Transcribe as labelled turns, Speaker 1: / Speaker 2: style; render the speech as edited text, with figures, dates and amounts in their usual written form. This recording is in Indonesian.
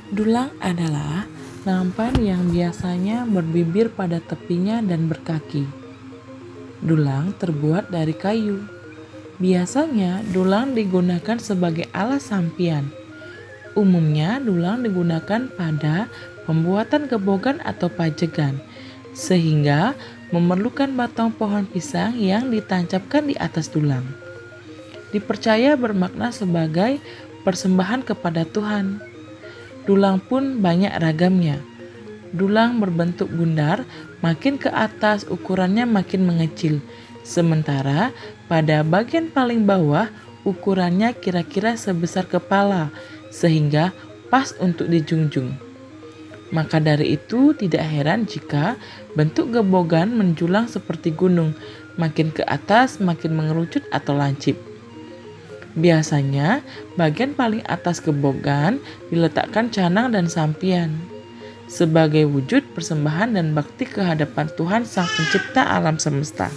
Speaker 1: Dulang adalah nampan yang biasanya berbibir pada tepinya dan berkaki. Dulang terbuat dari kayu. Biasanya dulang digunakan sebagai alas sampian. Umumnya dulang digunakan pada pembuatan gebogan atau pajegan, sehingga memerlukan batang pohon pisang yang ditancapkan di atas dulang. Dipercaya bermakna sebagai persembahan kepada Tuhan. Dulang pun banyak ragamnya. Dulang berbentuk bundar, makin ke atas ukurannya makin mengecil. Sementara pada bagian paling bawah ukurannya kira-kira sebesar kepala, sehingga pas untuk dijunjung. Maka dari itu tidak heran jika bentuk gebogan menjulang seperti gunung, makin ke atas makin mengerucut atau lancip. Biasanya, bagian paling atas gebogan diletakkan canang dan sampian sebagai wujud persembahan dan bakti kehadapan Tuhan Sang Pencipta alam semesta.